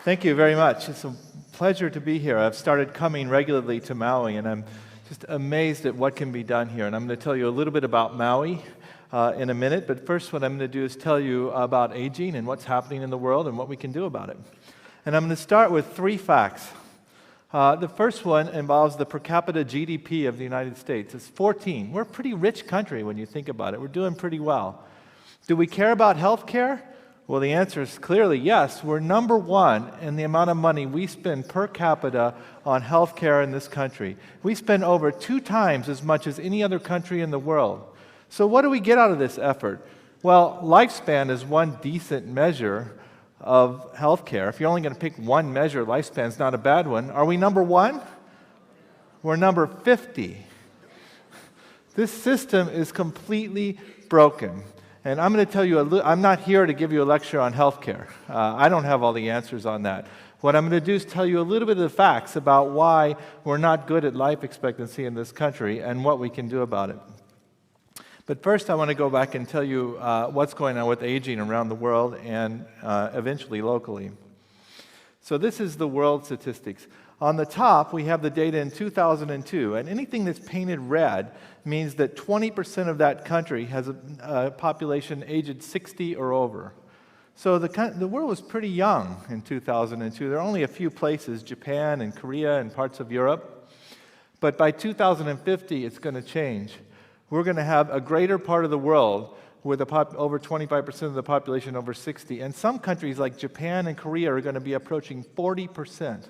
Thank you very much. It's a pleasure to be here. I've started coming regularly to Maui, and I'm just amazed at what can be done here. And I'm going to tell you a little bit about Maui in a minute, but first what I'm going to do is tell you about aging and what's happening in the world and what we can do about it. And I'm going to start with 3 facts. The first one involves the per capita GDP of the United States. It's 14. We're a pretty rich country when you think about it. We're doing pretty well. Do we care about health care? Well, the answer is clearly yes. We're number 1 in the amount of money we spend per capita on health care in this country. We spend over 2 times as much as any other country in the world. So what do we get out of this effort? Well, lifespan is one decent measure of health care. If you're only going to pick one measure, lifespan is not a bad one. Are we number 1? We're number 50. This system is completely broken. And I'm going to tell you, I'm not here to give you a lecture on healthcare. I don't have all the answers on that. What I'm going to do is tell you a little bit of the facts about why we're not good at life expectancy in this country and what we can do about it. But first, I want to go back and tell you what's going on with aging around the world and eventually locally. So this is the world statistics. On the top, we have the data in 2002, and anything that's painted red means that 20% of that country has a population aged 60 or over. So the world was pretty young in 2002. There are only a few places, Japan and Korea and parts of Europe. But by 2050, it's going to change. We're going to have a greater part of the world with over 25% of the population over 60. And some countries like Japan and Korea are going to be approaching 40%.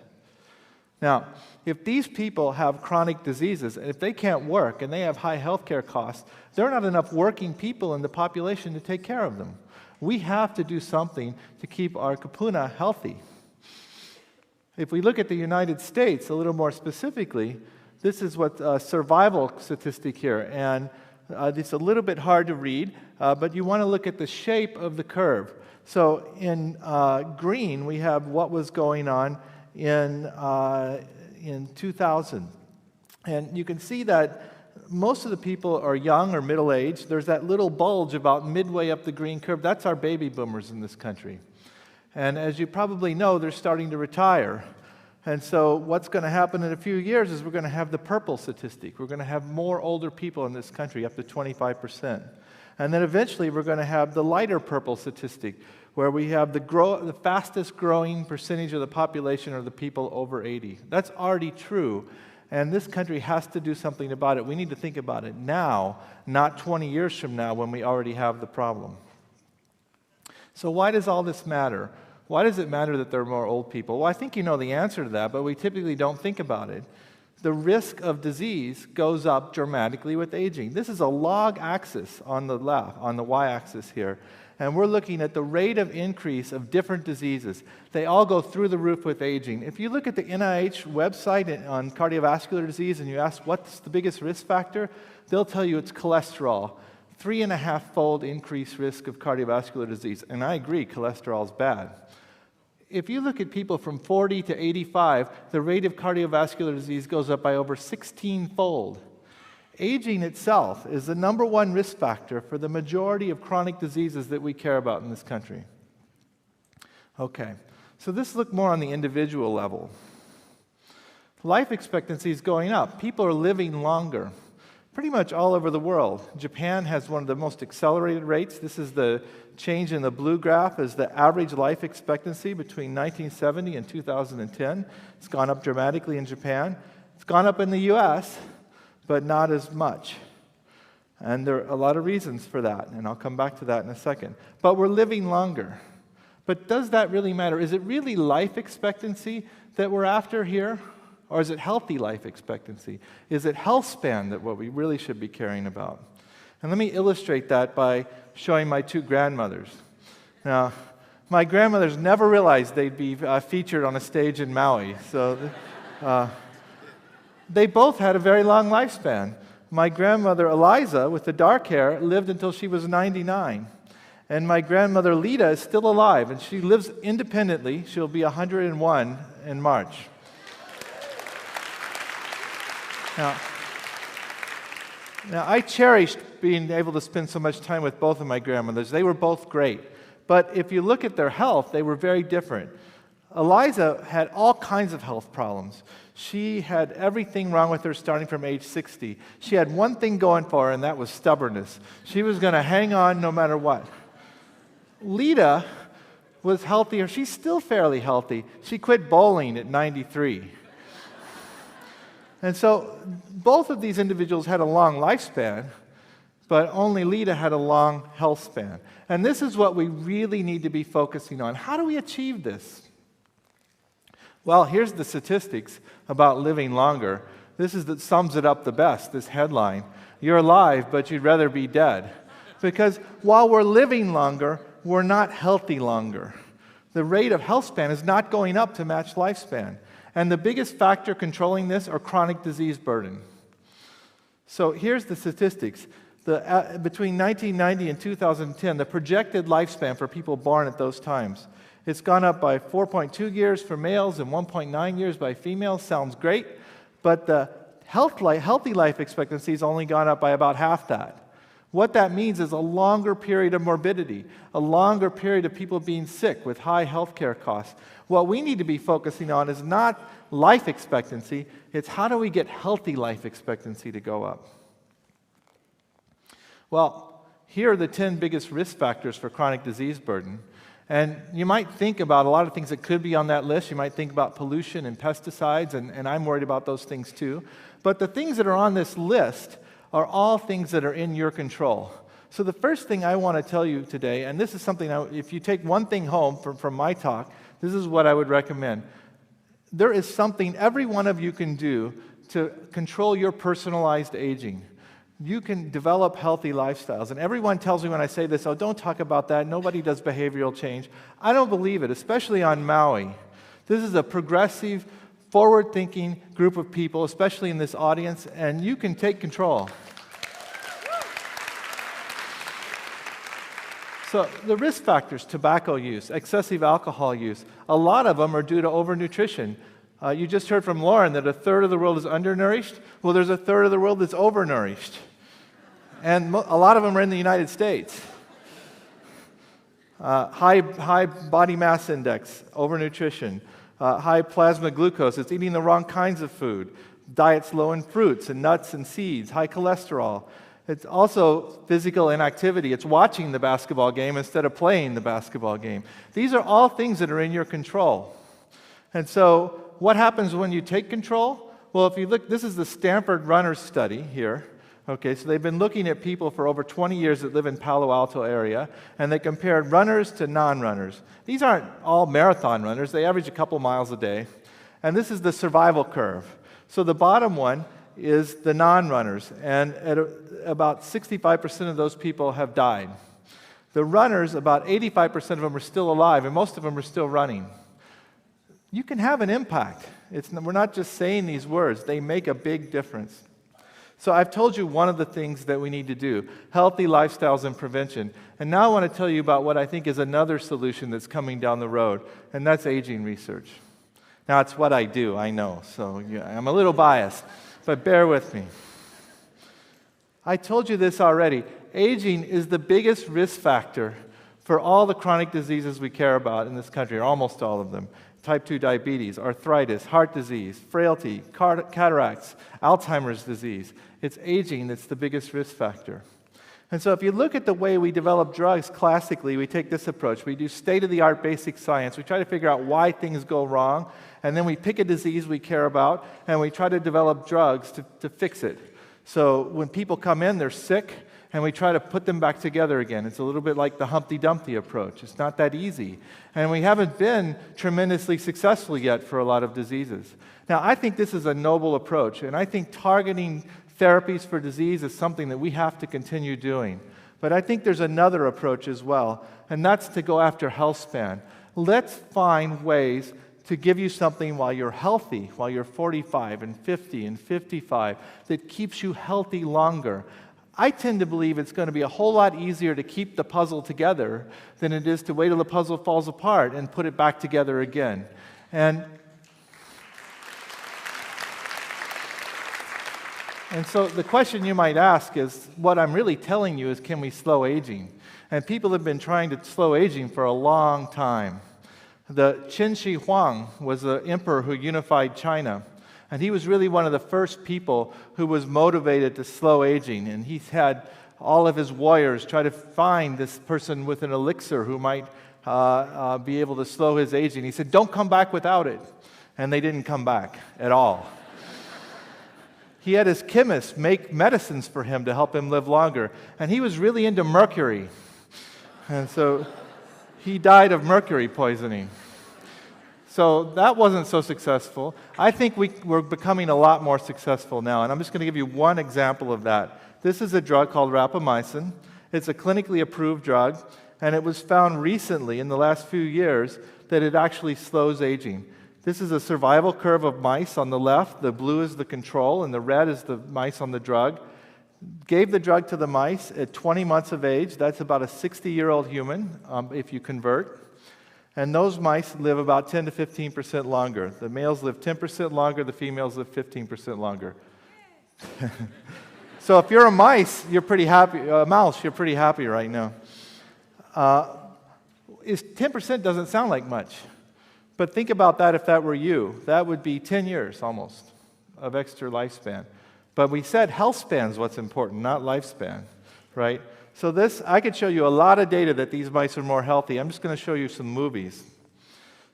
Now, if these people have chronic diseases, and if they can't work and they have high health care costs, there are not enough working people in the population to take care of them. We have to do something to keep our kupuna healthy. If we look at the United States a little more specifically, this is what survival statistic here, and it's a little bit hard to read, but you want to look at the shape of the curve. So in green, we have what was going on in 2000. And you can see that most of the people are young or middle-aged. There's that little bulge about midway up the green curve. That's our baby boomers in this country. And as you probably know, they're starting to retire. And so what's going to happen in a few years is we're going to have the purple statistic. We're going to have more older people in this country, up to 25%. And then eventually we're going to have the lighter purple statistic, where we have the fastest growing percentage of the population are the people over 80. That's already true, and this country has to do something about it. We need to think about it now, not 20 years from now when we already have the problem. So why does all this matter? Why does it matter that there are more old people? Well, I think you know the answer to that, but we typically don't think about it. The risk of disease goes up dramatically with aging. This is a log axis on the left, on the y-axis here. And we're looking at the rate of increase of different diseases. They all go through the roof with aging. If you look at the NIH website on cardiovascular disease and you ask what's the biggest risk factor, they'll tell you it's cholesterol. 3.5-fold increased risk of cardiovascular disease. And I agree, cholesterol is bad. If you look at people from 40 to 85, the rate of cardiovascular disease goes up by over 16-fold. Aging itself is the number 1 risk factor for the majority of chronic diseases that we care about in this country. Okay, so this look more on the individual level. Life expectancy is going up. People are living longer, pretty much all over the world. Japan has one of the most accelerated rates. This is the change in the blue graph is the average life expectancy between 1970 and 2010. It's gone up dramatically in Japan. It's gone up in the U.S., but not as much. And there are a lot of reasons for that, and I'll come back to that in a second. But we're living longer. But does that really matter? Is it really life expectancy that we're after here? Or is it healthy life expectancy? Is it Healthspan that what we really should be caring about? And let me illustrate that by showing my 2 grandmothers. Now, my grandmothers never realized they'd be featured on a stage in Maui. So they both had a very long lifespan. My grandmother, Eliza, with the dark hair, lived until she was 99. And my grandmother, Lita, is still alive, and she lives independently. She'll be 101 in March. Now, I cherished being able to spend so much time with both of my grandmothers. They were both great. But if you look at their health, they were very different. Eliza had all kinds of health problems. She had everything wrong with her starting from age 60. She had one thing going for her, and that was stubbornness. She was going to hang on no matter what. Lita was healthier. She's still fairly healthy. She quit bowling at 93. And so both of these individuals had a long lifespan, but only Lita had a long health span. And this is what we really need to be focusing on. How do we achieve this? Well, here's the statistics about living longer. This is that sums it up the best, this headline. You're alive, but you'd rather be dead. Because while we're living longer, we're not healthy longer. The rate of health span is not going up to match lifespan. And the biggest factor controlling this are chronic disease burden. So here's the statistics. Between 1990 and 2010, the projected lifespan for people born at those times, it's gone up by 4.2 years for males and 1.9 years by females. Sounds great, but the healthy life expectancy has only gone up by about half that. What that means is a longer period of morbidity, a longer period of people being sick with high healthcare costs. What we need to be focusing on is not life expectancy, it's how do we get healthy life expectancy to go up. Well, here are the 10 biggest risk factors for chronic disease burden. And you might think about a lot of things that could be on that list. You might think about pollution and pesticides, and I'm worried about those things too. But the things that are on this list are all things that are in your control. So the first thing I want to tell you today, and this is something, if you take one thing home from my talk, this is what I would recommend. There is something every one of you can do to control your personalized aging. You can develop healthy lifestyles. And everyone tells me when I say this, oh, don't talk about that. Nobody does behavioral change. I don't believe it, especially on Maui. This is a progressive, forward-thinking group of people, especially in this audience, and you can take control. So the risk factors, tobacco use, excessive alcohol use, a lot of them are due to overnutrition. You just heard from Lauren that a third of the world is undernourished. Well, there's a third of the world that's overnourished. And a lot of them are in the United States. High body mass index, overnutrition. High plasma glucose, it's eating the wrong kinds of food. Diets low in fruits and nuts and seeds. High cholesterol. It's also physical inactivity. It's watching the basketball game instead of playing the basketball game. These are all things that are in your control. And so what happens when you take control? Well, if you look, this is the Stanford Runners study here. Okay, so they've been looking at people for over 20 years that live in Palo Alto area, and they compared runners to non-runners. These aren't all marathon runners. They average a couple miles a day. And this is the survival curve. So the bottom one is the non-runners, and about 65% of those people have died. The runners, about 85% of them are still alive, and most of them are still running. You can have an impact. We're not just saying these words. They make a big difference. So I've told you one of the things that we need to do, healthy lifestyles and prevention. And now I want to tell you about what I think is another solution that's coming down the road, and that's aging research. Now, it's what I do, I know, so I'm a little biased, but bear with me. I told you this already. Aging is the biggest risk factor for all the chronic diseases we care about in this country, or almost all of them. Type 2 diabetes, arthritis, heart disease, frailty, cataracts, Alzheimer's disease. It's aging that's the biggest risk factor. And so if you look at the way we develop drugs classically, we take this approach. We do state-of-the-art basic science. We try to figure out why things go wrong, and then we pick a disease we care about, and we try to develop drugs to fix it. So when people come in, they're sick, and we try to put them back together again. It's a little bit like the Humpty Dumpty approach. It's not that easy. And we haven't been tremendously successful yet for a lot of diseases. Now, I think this is a noble approach, and I think targeting therapies for disease is something that we have to continue doing. But I think there's another approach as well, and that's to go after Healthspan. Let's find ways to give you something while you're healthy, while you're 45 and 50 and 55, that keeps you healthy longer. I tend to believe it's going to be a whole lot easier to keep the puzzle together than it is to wait till the puzzle falls apart and put it back together again. And so the question you might ask is, what I'm really telling you is, can we slow aging? And people have been trying to slow aging for a long time. The Qin Shi Huang was the emperor who unified China. And he was really one of the first people who was motivated to slow aging. And he's had all of his warriors try to find this person with an elixir who might be able to slow his aging. He said, "Don't come back without it." And they didn't come back at all. He had his chemists make medicines for him to help him live longer. And he was really into mercury. And so he died of mercury poisoning. So that wasn't so successful. I think we're becoming a lot more successful now, and I'm just going to give you one example of that. This is a drug called rapamycin. It's a clinically approved drug, and it was found recently, in the last few years, that it actually slows aging. This is a survival curve of mice on the left. The blue is the control, and the red is the mice on the drug. Gave the drug to the mice at 20 months of age. That's about a 60-year-old human, if you convert. And those mice live about 10 to 15% longer. The males live 10% longer, the females live 15% longer. So if you're a mouse, you're pretty happy right now. 10% doesn't sound like much. But think about that if that were you. That would be 10 years almost of extra lifespan. But we said Healthspan is what's important, not lifespan, right? So I could show you a lot of data that these mice are more healthy. I'm just going to show you some movies.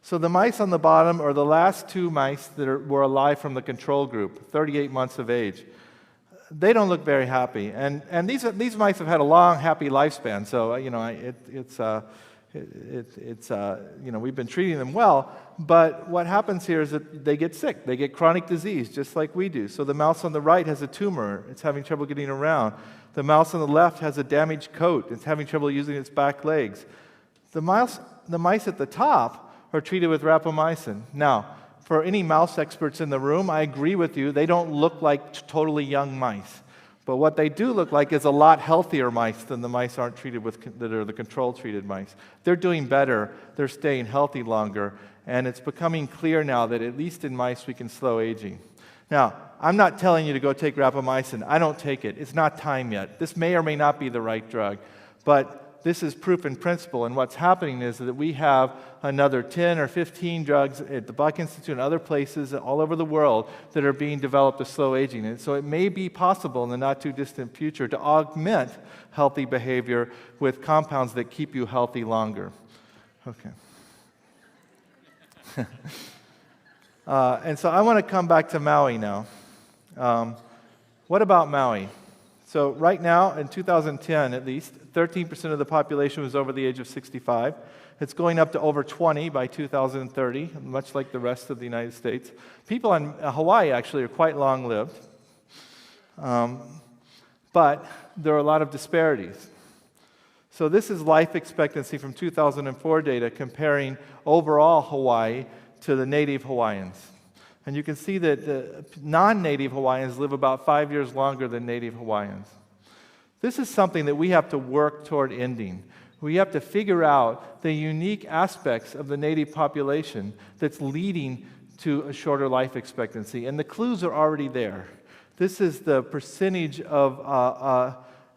So the mice on the bottom are the last two mice that were alive from the control group, 38 months of age. They don't look very happy. And these mice have had a long, happy lifespan. So, we've been treating them well. But what happens here is that they get sick. They get chronic disease, just like we do. So the mouse on the right has a tumor. It's having trouble getting around. The mouse on the left has a damaged coat. It's having trouble using its back legs. The mice at the top are treated with rapamycin. Now, for any mouse experts in the room, I agree with you. They don't look like totally young mice. But what they do look like is a lot healthier mice than the mice aren't treated with, that are the control-treated mice. They're doing better. They're staying healthy longer. And it's becoming clear now that at least in mice we can slow aging. Now, I'm not telling you to go take rapamycin. I don't take it. It's not time yet. This may or may not be the right drug. But this is proof in principle. And what's happening is that we have another 10 or 15 drugs at the Buck Institute and other places all over the world that are being developed to slow aging. And so it may be possible in the not-too-distant future to augment healthy behavior with compounds that keep you healthy longer. Okay. And so I want to come back to Maui now. What about Maui? So right now, in 2010 at least, 13% of the population was over the age of 65. It's going up to over 20 by 2030, much like the rest of the United States. People in Hawaii actually are quite long-lived. But there are a lot of disparities. So this is life expectancy from 2004 data comparing overall Hawaii to the native Hawaiians. And you can see that the non-native Hawaiians live about 5 years longer than native Hawaiians. This is something that we have to work toward ending. We have to figure out the unique aspects of the native population that's leading to a shorter life expectancy. And the clues are already there. This is the percentage of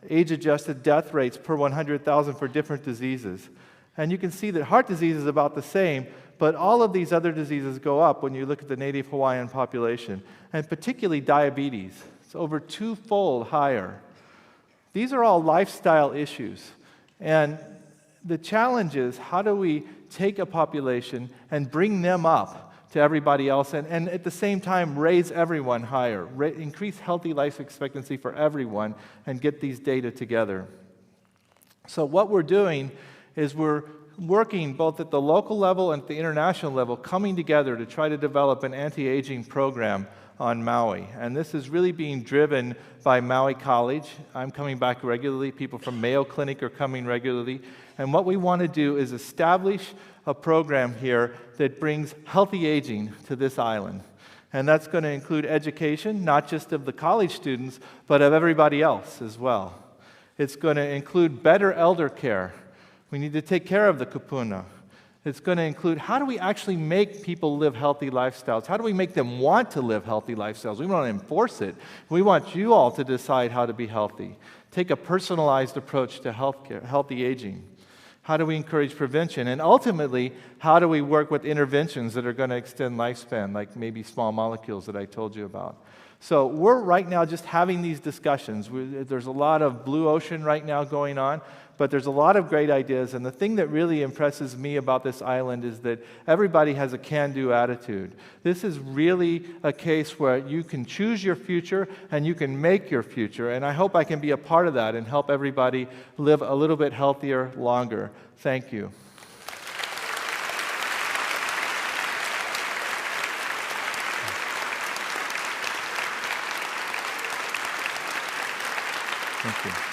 age-adjusted death rates per 100,000 for different diseases. And you can see that heart disease is about the same, but all of these other diseases go up when you look at the native Hawaiian population, and particularly diabetes. It's over twofold higher. These are all lifestyle issues. And the challenge is, how do we take a population and bring them up to everybody else, and at the same time raise everyone higher, increase healthy life expectancy for everyone, and get these data together. So what we're doing is we're working both at the local level and at the international level, coming together to try to develop an anti-aging program on Maui. And this is really being driven by Maui College. I'm coming back regularly. People from Mayo Clinic are coming regularly. And what we want to do is establish a program here that brings healthy aging to this island. And that's going to include education, not just of the college students, but of everybody else as well. It's going to include better elder care. We need to take care of the kupuna. It's going to include, how do we actually make people live healthy lifestyles? How do we make them want to live healthy lifestyles? We want to enforce it. We want you all to decide how to be healthy. Take a personalized approach to healthcare, healthy aging. How do we encourage prevention? And ultimately, how do we work with interventions that are going to extend lifespan, like maybe small molecules that I told you about. So we're right now just having these discussions. There's a lot of blue ocean right now going on, but there's a lot of great ideas. And the thing that really impresses me about this island is that everybody has a can-do attitude. This is really a case where you can choose your future and you can make your future. And I hope I can be a part of that and help everybody live a little bit healthier longer. Thank you. Thank you.